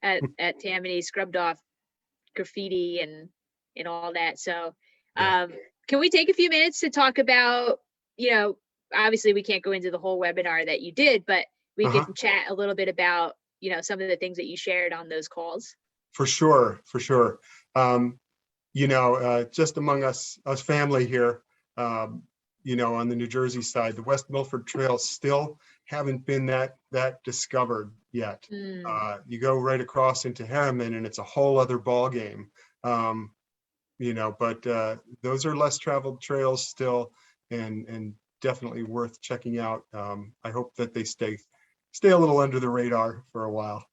at Tammany, scrubbed off graffiti and all that. So Yeah. can we take a few minutes to talk about, obviously we can't go into the whole webinar that you did, but we Uh-huh. can chat a little bit about, some of the things that you shared on those calls. For sure. For sure. Just among us family here, on the New Jersey side, the West Milford Trails still haven't been that discovered yet. Mm, You go right across into Harriman and it's a whole other ball game. But those are less traveled trails still, and definitely worth checking out. I hope that they stay a little under the radar for a while.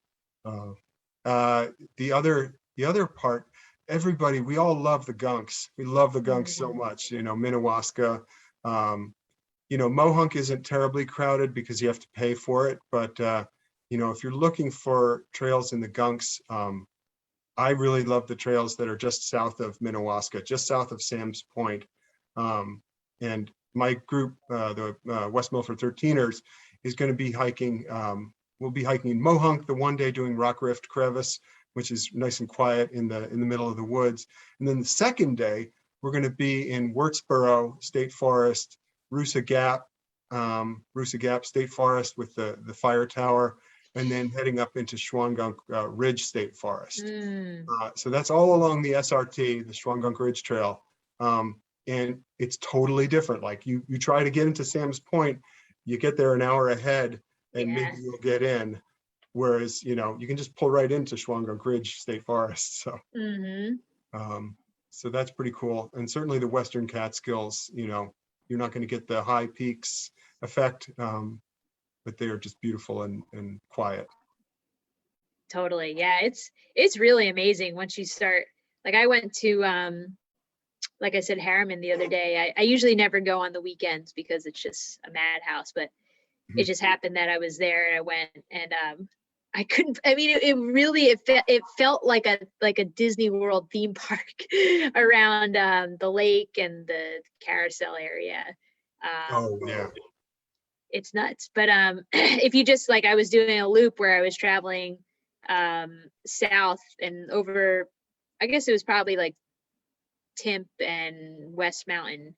The other part, everybody, we all love the gunks. We love the gunks so mm, much. Minnewaska. Mohunk isn't terribly crowded because you have to pay for it, but if you're looking for trails in the gunks, I really love the trails that are just south of Minnewaska, just south of Sam's Point. And my group, the West Milford 13ers, is going to be hiking. We'll be hiking in Mohunk the one day, doing Rock Rift Crevice, which is nice and quiet in the middle of the woods. And then the second day, we're going to be in Wurtsboro State Forest, Rusa Gap State Forest with the fire tower, and then heading up into Schwangunk Ridge State Forest. mm. So that's all along the SRT, the Schwangunk Ridge Trail. And it's totally different. Like you try to get into Sam's Point, you get there an hour ahead and maybe Yeah. you'll get in. Whereas, you can just pull right into Schwangunk Ridge State Forest. So that's pretty cool. And certainly the Western Catskills, you're not going to get the high peaks effect, but they are just beautiful and quiet. Totally. Yeah, it's really amazing once you start. Like I went to like I said, Harriman the other day. I usually never go on the weekends because it's just a madhouse, but it just happened that I was there and I went, and I couldn't, I mean, it felt like a Disney World theme park around the lake and the carousel area. Oh yeah. It's nuts. But if you just, like, I was doing a loop where I was traveling south and over, I guess it was probably like Timp and West Mountain.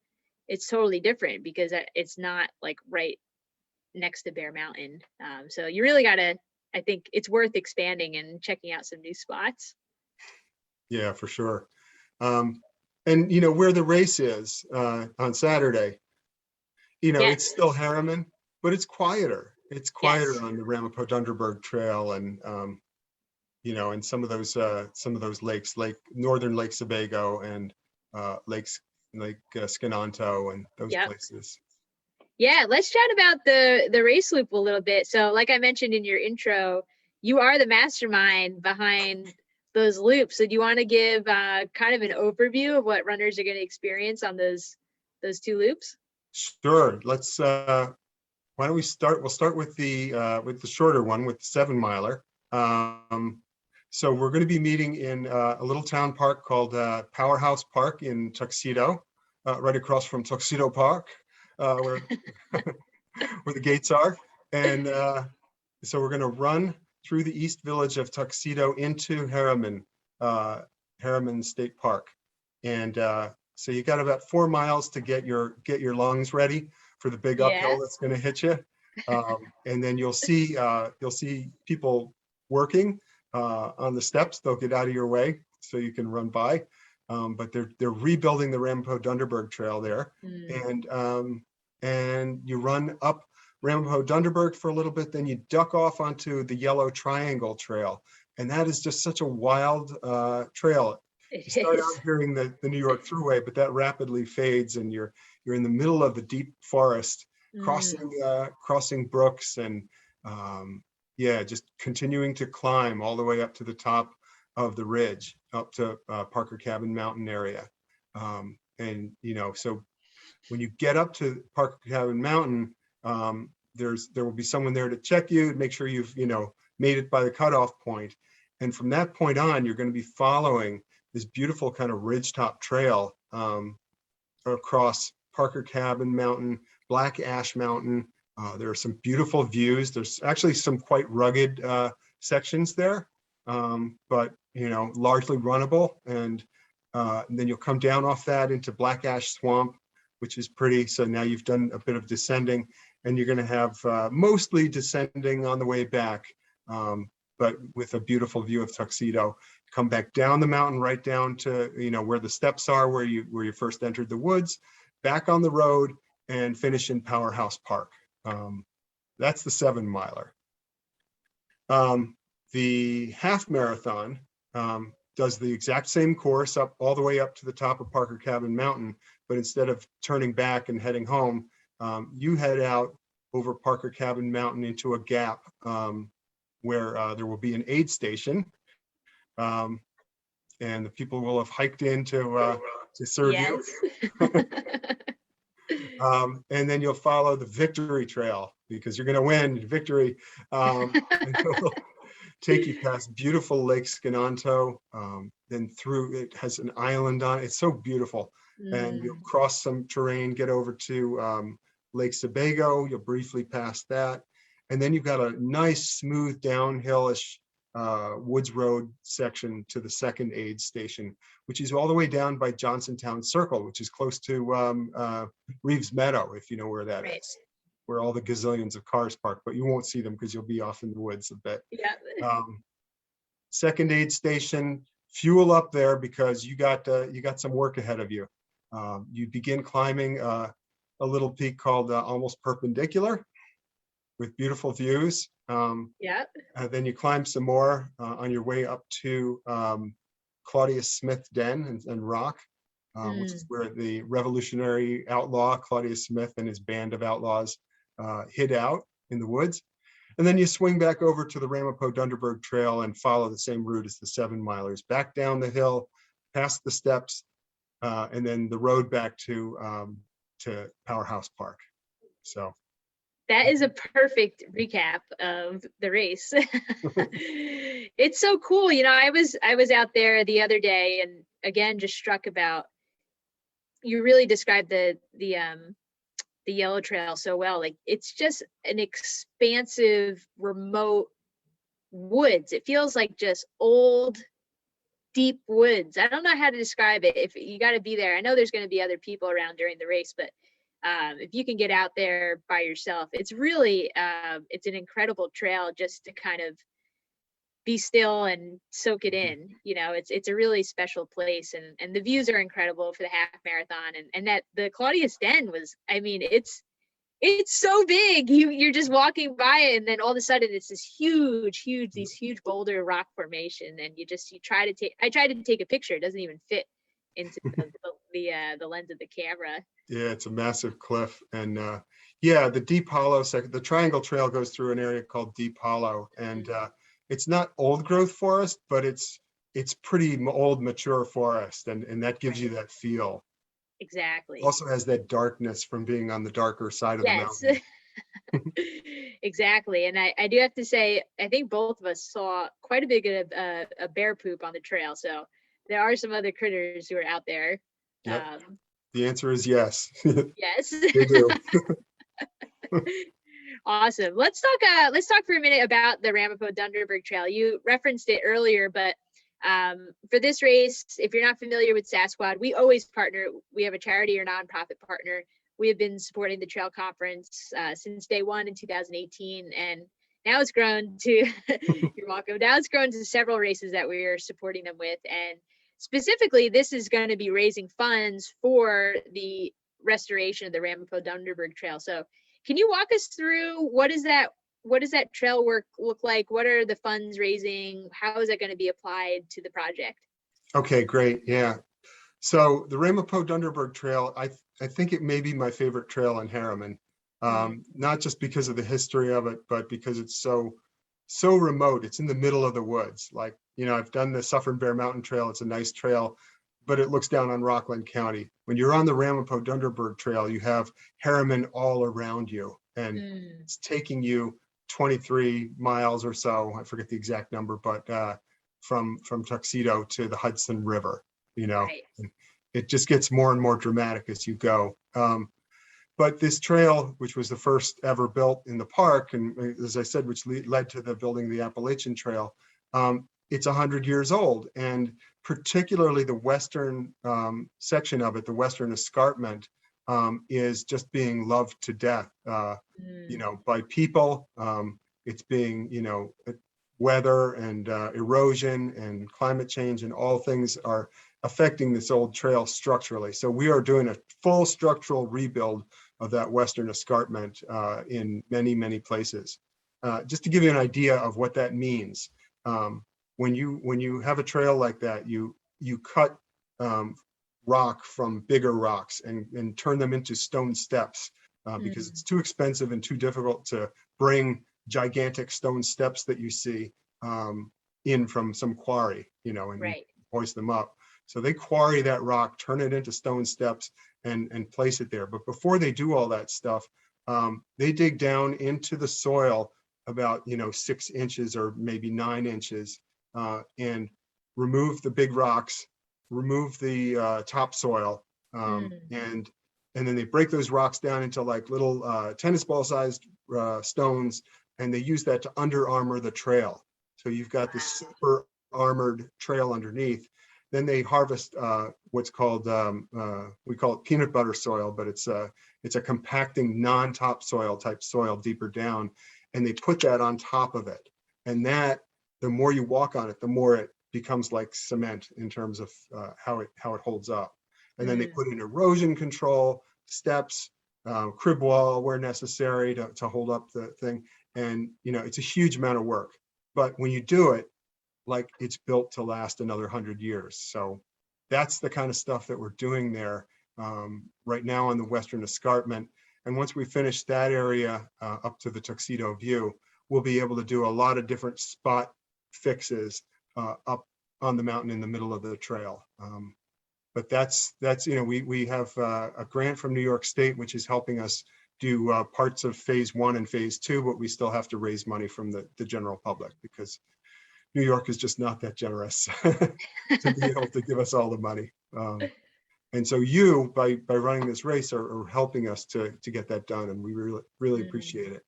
It's totally different because it's not like right next to Bear Mountain. So you really gotta, I think it's worth expanding and checking out some new spots. Yeah, for sure. And where the race is on Saturday, Yeah. it's still Harriman, but it's quieter. it's quieter Yes. on the Ramapo Trail, and and some of those lakes, like northern Lake Sebago and Lake Skinanto and those Yep. places. Yeah, let's chat about the race loop a little bit. So like I mentioned in your intro, you are the mastermind behind those loops. So do you want to give kind of an overview of what runners are going to experience on those two loops? Sure. Let's why don't we start? We'll start with the shorter one, with the 7-miler. So we're going to be meeting in a little town park called Powerhouse Park in Tuxedo, right across from Tuxedo Park, where where the gates are. And so we're going to run through the East Village of Tuxedo into Harriman State Park. And so you got about 4 miles to get your lungs ready for the big uphill Yeah. that's going to hit you. And then you'll see people working on the steps. They'll get out of your way so you can run by. But they're rebuilding the Ramapo Trail there. And you run up Ramapo for a little bit, then you duck off onto the Yellow Triangle Trail. And that is just such a wild trail. You It start is. out hearing the New York Thruway, but that rapidly fades, and you're in the middle of the deep forest, crossing brooks, and just continuing to climb all the way up to the top of the ridge, up to Parker Cabin Mountain area. And so when you get up to Parker Cabin Mountain, there will be someone there to check you, make sure you've made it by the cutoff point. And from that point on, you're going to be following this beautiful kind of ridgetop trail across Parker Cabin Mountain, Black Ash Mountain. There are some beautiful views. There's actually some quite rugged sections there, but largely runnable. And then you'll come down off that into Black Ash Swamp, which is pretty. So now you've done a bit of descending, and you're going to have mostly descending on the way back, but with a beautiful view of Tuxedo. Come back down the mountain, right down to where the steps are, where you first entered the woods, back on the road, and finish in Powerhouse Park. That's the 7-miler. The half marathon does the exact same course up all the way up to the top of Parker Cabin Mountain, but instead of turning back and heading home, you head out over Parker Cabin Mountain into a gap where there will be an aid station, and the people will have hiked in to serve you. And then you'll follow the victory trail, because you're going to win victory. And it'll take you past beautiful Lake Skinanto, then through, it has an island on it. It's so beautiful. And you'll cross some terrain, get over to Lake Sebago. You'll briefly pass that. And then you've got a nice, smooth, downhillish Woods Road section to the second aid station, which is all the way down by Johnsontown Circle, which is close to Reeves Meadow, if you know where that is, where all the gazillions of cars park, but you won't see them because you'll be off in the woods a bit. Yeah. Second aid station, fuel up there, because you got some work ahead of you. You begin climbing a little peak called Almost Perpendicular, with beautiful views. Then you climb some more on your way up to Claudius Smith Den and Rock, which is where the revolutionary outlaw Claudius Smith and his band of outlaws hid out in the woods. And then you swing back over to the Ramapo Trail and follow the same route as the 7-milers, back down the hill, past the steps, and then the road back to Powerhouse Park. So that is a perfect recap of the race. It's so cool. I was out there the other day, and again, just struck about, you really described the Yellow Trail so well. Like, it's just an expansive, remote woods. It feels like just old, deep woods. I don't know how to describe it. If you got to be there, I know there's going to be other people around during the race, but if you can get out there by yourself, it's really it's an incredible trail just to kind of be still and soak it in. It's a really special place, and the views are incredible for the half marathon, and that the Claudius Den was, I mean, it's It's so big. You're just walking by it, and then all of a sudden it's this these huge boulder rock formation, and you try to take. I tried to take a picture. It doesn't even fit into the lens of the camera. Yeah, it's a massive cliff, and yeah, the Deep Hollow the Triangle Trail goes through an area called Deep Hollow, and it's not old growth forest, but it's pretty old, mature forest, and that gives you that feel. Exactly. Also has that darkness from being on the darker side of the mountain. Exactly. And I do have to say, I think both of us saw quite a bit of a bear poop on the trail. So there are some other critters who are out there. Yep. The answer is yes. Yes. They do. Awesome. Let's talk for a minute about the Ramapo Dunderberg Trail. You referenced it earlier, but for this race, if you're not familiar with Sassquad, we always partner. We have a charity or nonprofit partner. We have been supporting the trail conference since day one in 2018, and now it's grown to you're welcome. Now it's grown to several races that we are supporting them with, and specifically, this is going to be raising funds for the restoration of the Ramapo Dunderberg Trail. So, can you walk us through what does that trail work look like? What are the funds raising? How is that going to be applied to the project? Okay, great. Yeah. So the Ramapo Dunderberg Trail, I think it may be my favorite trail in Harriman. Not just because of the history of it, but because it's so remote. It's in the middle of the woods. Like, I've done the Suffern Bear Mountain Trail. It's a nice trail, but it looks down on Rockland County. When you're on the Ramapo Dunderberg Trail, you have Harriman all around you, and it's taking you 23 miles or so. I forget the exact number, but from Tuxedo to the Hudson River. Right. It just gets more and more dramatic as you go. But this trail, which was the first ever built in the park, and as I said, which led to the building of the Appalachian Trail, it's 100 years old. And particularly the western section of it, the western escarpment, is just being loved to death, by people. It's being, weather and erosion and climate change and all things are affecting this old trail structurally. So we are doing a full structural rebuild of that western escarpment in many, many places. Just to give you an idea of what that means, when you have a trail like that, you cut rock from bigger rocks and turn them into stone steps because it's too expensive and too difficult to bring gigantic stone steps that you see in from some quarry, and hoist them up. So they quarry that rock, turn it into stone steps, and place it there. But before they do all that stuff, they dig down into the soil about 6 inches or maybe 9 inches, and remove the big rocks, remove the topsoil, and then they break those rocks down into like little tennis ball sized stones, and they use that to under armor the trail. So you've got this super armored trail underneath. Then they harvest what's called, we call it peanut butter soil, but it's a compacting non-topsoil type soil deeper down, and they put that on top of it. And that, the more you walk on it, the more it becomes like cement in terms of how it holds up. And then they put in erosion control, steps, crib wall where necessary to hold up the thing. And it's a huge amount of work. But when you do it, like it's built to last another 100 years. So that's the kind of stuff that we're doing there right now on the western escarpment. And once we finish that area up to the Tuxedo View, we'll be able to do a lot of different spot fixes up on the mountain in the middle of the trail. But that's we have a grant from New York State, which is helping us do parts of phase 1 and phase 2, but we still have to raise money from the general public because New York is just not that generous to be able to give us all the money. And so you, by running this race, are helping us to get that done, and we really appreciate it.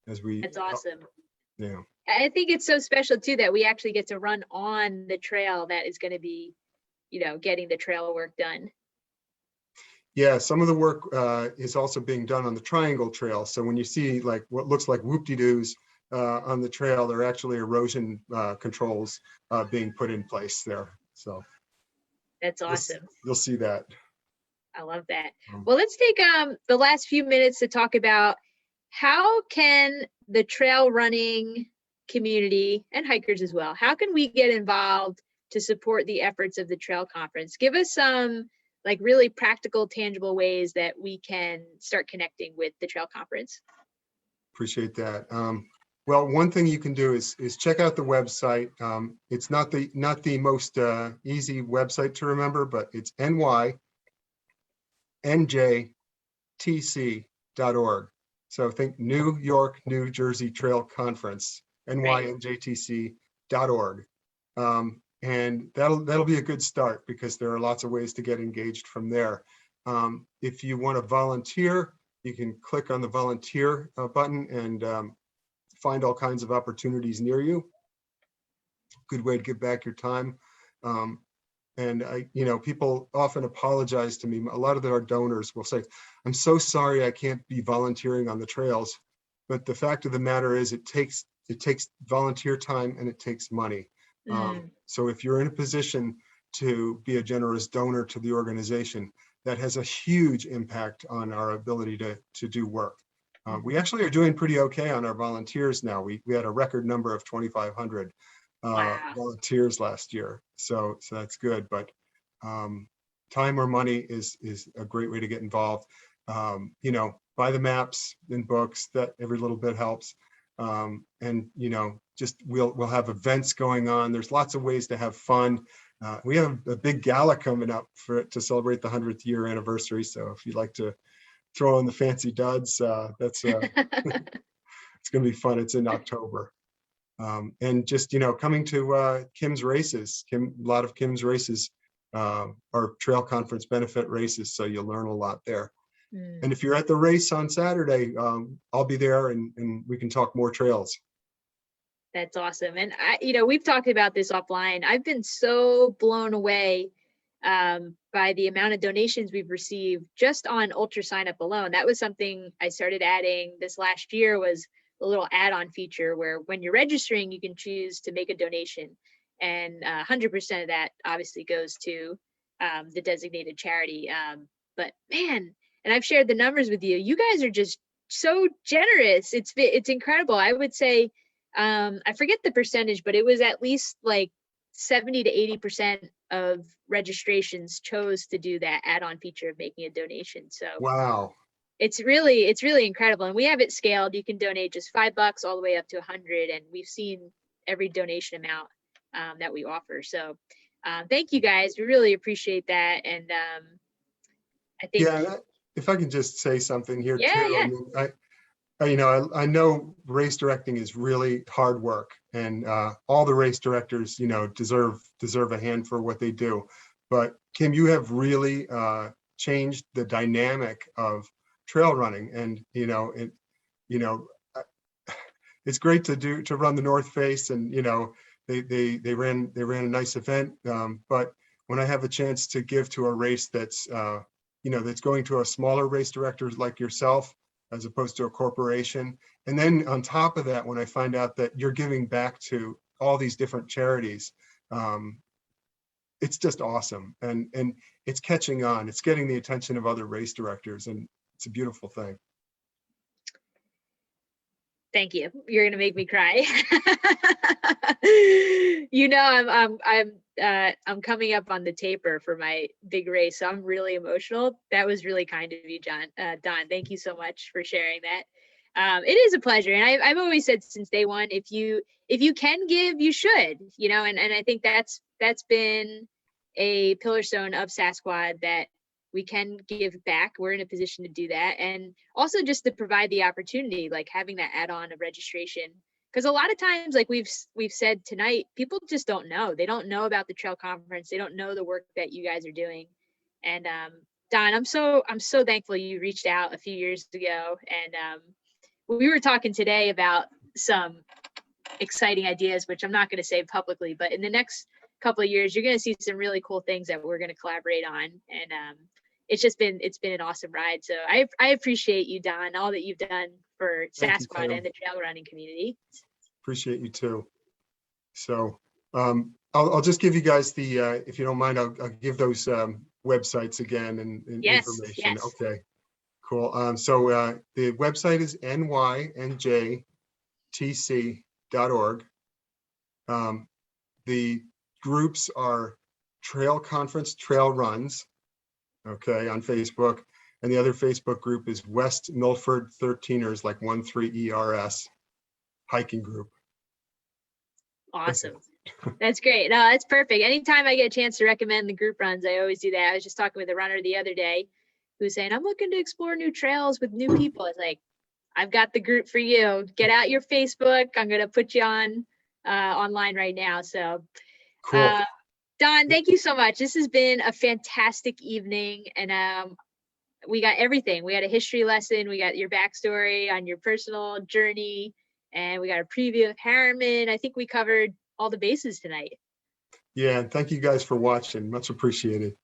That's awesome. Yeah, I think it's so special too that we actually get to run on the trail that is going to be, getting the trail work done. Yeah, some of the work is also being done on the Triangle Trail. So when you see like what looks like whoop-de-doos on the trail, they're actually erosion controls being put in place there. So that's awesome. You'll see that. I love that. Um, Well, let's take the last few minutes to talk about how can the trail running community and hikers as well, how can we get involved to support the efforts of the trail conference? Give us some like really practical, tangible ways that we can start connecting with the trail conference. Appreciate that. Well, one thing you can do is check out the website. It's not the most easy website to remember, but it's NYNJTC.org. So think New York, New Jersey Trail Conference, NYNJTC.org. And that'll be a good start because there are lots of ways to get engaged from there. If you want to volunteer, you can click on the volunteer button and find all kinds of opportunities near you. Good way to give back your time. And people often apologize to me. A lot of our donors will say, "I'm so sorry I can't be volunteering on the trails." But the fact of the matter is it takes volunteer time and it takes money. So if you're in a position to be a generous donor to the organization, that has a huge impact on our ability to do work. We actually are doing pretty okay on our volunteers now. We had a record number of 2,500 volunteers last year. So that's good, but time or money is a great way to get involved. Buy the maps and books, that every little bit helps. And just we'll have events going on. There's lots of ways to have fun. We have a big gala coming up to celebrate the 100th year anniversary. So if you'd like to throw in the fancy duds, that's it's going to be fun. It's in October. And just, coming to Kim's races. A lot of Kim's races are trail conference benefit races. So you'll learn a lot there. And if you're at the race on Saturday, I'll be there and we can talk more trails. That's awesome. And we've talked about this offline. I've been so blown away by the amount of donations we've received just on Ultra sign up alone. That was something I started adding this last year, was a little add-on feature where when you're registering, you can choose to make a donation, and 100% of that obviously goes to the designated charity. But man, and I've shared the numbers with you. You guys are just so generous. It's incredible. I would say, I forget the percentage, but it was at least like 70 to 80% of registrations chose to do that add-on feature of making a donation. So wow, it's really incredible. And we have it scaled. You can donate just $5 all the way up to 100. And we've seen every donation amount that we offer. So thank you guys. We really appreciate that. And I think, if I can just say something here too. Yeah. I know race directing is really hard work, and all the race directors, deserve a hand for what they do. But Kim, you have really changed the dynamic of trail running, and it's great to run the North Face, and they ran a nice event. But when I have a chance to give to a race that's that's going to a smaller race director like yourself, as opposed to a corporation. And then on top of that, when I find out that you're giving back to all these different charities, it's just awesome. And it's catching on. It's getting the attention of other race directors, and it's a beautiful thing. Thank you. You're gonna make me cry. I'm coming up on the taper for my big race, so I'm really emotional. That was really kind of you, Don. Thank you so much for sharing that. It is a pleasure, and I've always said since day one, if you can give, you should. And I think that's been a pillar stone of Sassquad, that we can give back. We're in a position to do that. And also just to provide the opportunity, like having that add-on of registration. Because a lot of times, like we've said tonight, people just don't know. They don't know about the trail conference. They don't know the work that you guys are doing. And Don, I'm so thankful you reached out a few years ago. And we were talking today about some exciting ideas, which I'm not going to say publicly, but in the next couple of years, you're going to see some really cool things that we're going to collaborate on. And it's been an awesome ride. So I appreciate you, Don, all that you've done for Sassquad and the trail running community. Appreciate you too. So I'll just give you guys the, if you don't mind, I'll give those websites again and Yes, information. yes. Okay, cool. So the website is NYNJTC.org. The groups are Trail Conference Trail Runs, okay, on Facebook. And the other Facebook group is West Milford 13ers, like 13ERS hiking group. Awesome. That's great. No, that's perfect. Anytime I get a chance to recommend the group runs, I always do that. I was just talking with a runner the other day who was saying, I'm looking to explore new trails with new people. It's like, I've got the group for you. Get out your Facebook. I'm going to put you on online right now. So Cool. Don, thank you so much. This has been a fantastic evening. And we got everything. We had a history lesson. We got your backstory on your personal journey. And we got a preview of Harriman. I think we covered all the bases tonight. Yeah, thank you guys for watching. Much appreciated.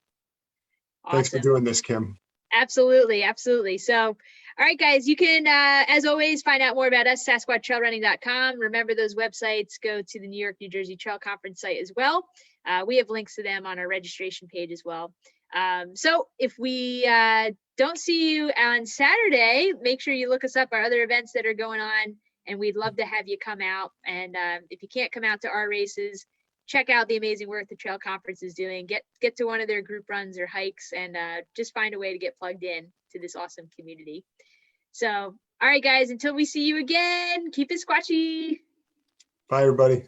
Awesome. Thanks for doing this, Kim. Absolutely, absolutely. So, all right, guys, you can, as always, find out more about us, SassquadTrailRunning.com. Remember those websites. Go to the New York, New Jersey Trail Conference site as well. We have links to them on our registration page as well. So if we don't see you on Saturday, make sure you look us up, our other events that are going on, and we'd love to have you come out. And if you can't come out to our races, check out the amazing work the Trail Conference is doing. Get to one of their group runs or hikes, and just find a way to get plugged in to this awesome community. So, all right, guys, until we see you again, keep it squatchy. Bye, everybody.